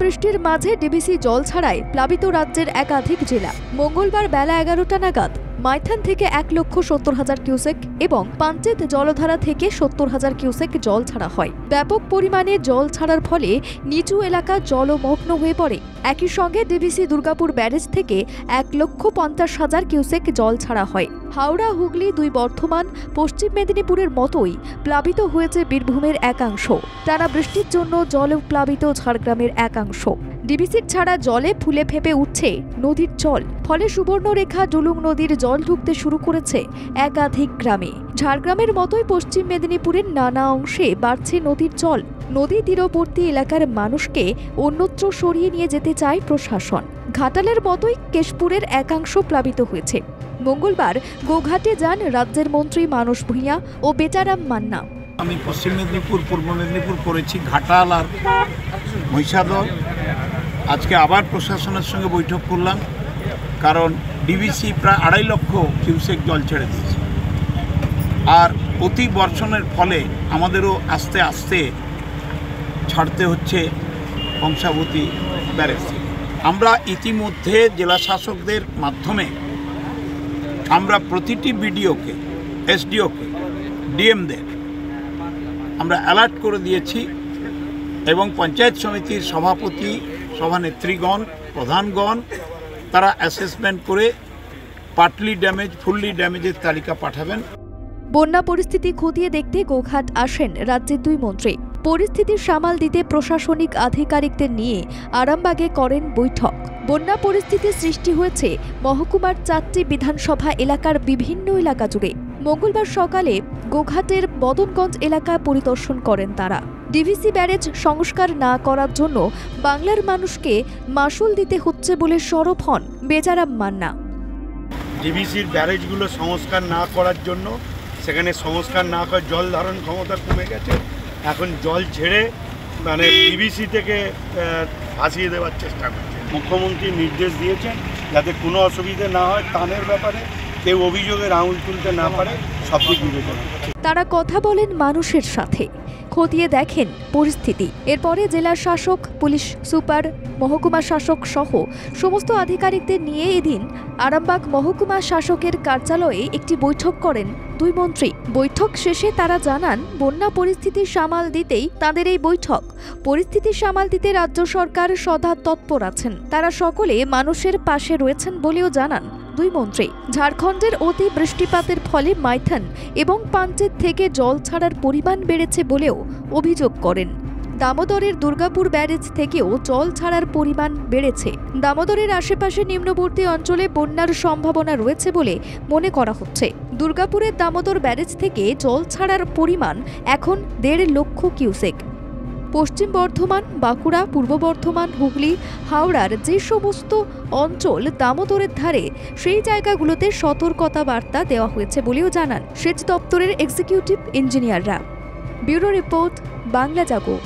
বৃষ্টির মাঝে ডিবিসি জল ছাড়ায় প্লাবিত রাজ্যের একাধিক জেলা। মঙ্গলবার বেলা 11টা নাগাদ মাইথন থেকে 1,70,000 কিউসেক এবং পাঞ্চেত জলধারা থেকে 70,000 কিউসেক জল ছাড়া হয়। ব্যাপক পরিমাণে জল ছাড়ার ফলে নিচু এলাকা জলমগ্ন হয়ে পড়ে। একই সঙ্গে ডিবিসি দুর্গাপুর ব্যারেজ থেকে 1,50,000 কিউসেক জল ছাড়া হয়। হাওড়া, হুগলি, দুই বর্ধমান, পশ্চিম মেদিনীপুরের মতোই প্লাবিত হয়েছে বীরভূমের একাংশ। টানা বৃষ্টির জন্য জলে প্লাবিত ঝাড়গ্রামের একাংশ। ডিবিসির ছাড়া জলে ফুলে ফেপে উঠছে নদীর জল। ফলে সুবর্ণরেখা ডুলুং নদীর জল ঢুকতে শুরু করেছে একাধিক গ্রামে। ঝাড়গ্রামের মতোই পশ্চিম মেদিনীপুরের নানা অংশে বাড়ছে নদীর জল। নদী তীরবর্তী এলাকার মানুষকে অন্যত্র সরিয়ে নিয়ে যেতে চায় প্রশাসন। ঘাটালের মতোই কেশপুরের একাংশ প্লাবিত হয়েছে। মঙ্গলবার গোঘাটে যান রাজ্যের মন্ত্রী মানস ভূঁইয়া ও বেচারাম মান্না। আমি পশ্চিম মেদিনীপুর, পূর্ব মেদিনীপুর করেছি, ঘাটাল আর মহিষাদল। আজকে আবার প্রশাসনের সঙ্গে বৈঠক করলাম, কারণ ডিবিসি প্রায় 2.5 লক্ষ কিউসেক জল ছেড়ে দিয়েছে। আর অতি বর্ষণের ফলে আমাদেরও আস্তে আস্তে ছাড়তে হচ্ছে কংসাবতী ব্যারেজ থেকে। আমরা ইতিমধ্যে জেলা শাসকদের মাধ্যমে আমরা প্রতিটি বিডিওকে, এসডিওকে, ডিএমদের আমরা অ্যালার্ট করে দিয়েছি এবং পঞ্চায়েত সমিতির সভাপতি, সভানেত্রীগণ, প্রধানগণ তারা অ্যাসেসমেন্ট করে পার্টলি ড্যামেজ, ফুললি ড্যামেজের তালিকা পাঠাবেন। বন্যা পরিস্থিতি খতিয়ে দেখতে গোঘাট আসেন রাজ্যের দুই মন্ত্রী। পরিস্থিতি সামাল দিতে প্রশাসনিক আধিকারিকদের নিয়ে আরামবাগে করেন বৈঠক। বন্যা পরিস্থিতি সৃষ্টি হয়েছে মহকুমার 4টি বিধানসভা এলাকার বিভিন্ন এলাকা জুড়ে। মঙ্গলবার সকালে গোঘাটের বদনগঞ্জ এলাকা পরিদর্শন করেন তারা। ডিভিসি ব্যারেজ সংস্কার না করার জন্য বাংলার মানুষকে মাশুল দিতে হচ্ছে বলে সরব হন বেচারাম মান্না। ডিভিসির ব্যারেজগুলো সংস্কার না করার জন্য, সেখানে সংস্কার না করে জল ধারণ ক্ষমতা কমে গেছে। এখন জল ছেড়ে ডিভিসি থেকে ভাসিয়ে দেওয়ার চেষ্টা করছে। মুখ্যমন্ত্রী নির্দেশ দিয়েছেন যাতে কোনো অসুবিধা না হয়, টানের ব্যাপারে কেউ অভিযোগের আঙুল তুলতে না পারে, সব দিক বিবেচনা। তারা কথা বলেন মানুষের সাথে, খতিয়ে দেখেন পরিস্থিতি। এরপরে জেলা শাসক, পুলিশ সুপার, মহকুমা শাসক সহ সমস্ত আধিকারিকদের নিয়ে এদিন আরামবাগ মহকুমা শাসকের কার্যালয়ে একটি বৈঠক করেন দুই মন্ত্রী। বৈঠক শেষে তারা জানান, বন্যা পরিস্থিতি সামাল দিতেই তাদের এই বৈঠক। পরিস্থিতি সামাল দিতে রাজ্য সরকার সদা তৎপর আছেন। তারা সকলে মানুষের পাশে রয়েছেন বলেও জানান দুই মন্ত্রী। ঝাড়খণ্ডের অতি বৃষ্টিপাতের ফলে মাইথন এবং পাঞ্চেত থেকে জল ছাড়ার পরিমাণ বেড়েছে বলেও অভিযোগ করেন। দামোদরের দুর্গাপুর ব্যারেজ থেকেও জল ছাড়ার পরিমাণ বেড়েছে। দামোদরের আশেপাশে নিম্নবর্তী অঞ্চলে বন্যার সম্ভাবনা রয়েছে বলে মনে করা হচ্ছে। দুর্গাপুরের দামোদর ব্যারেজ থেকে জল ছাড়ার পরিমাণ এখন 1.5 লক্ষ কিউসেক। পশ্চিম বর্ধমান, বাঁকুড়া, পূর্ব বর্ধমান, হুগলি, হাওড়ার যে সমস্ত অঞ্চল দামোদরের ধারে, সেই জায়গাগুলোতে সতর্কতা বার্তা দেওয়া হয়েছে বলেও জানান সেচ দপ্তরের এক্সিকিউটিভ ইঞ্জিনিয়াররা। ব্যুরো রিপোর্ট, বাংলা জাগো।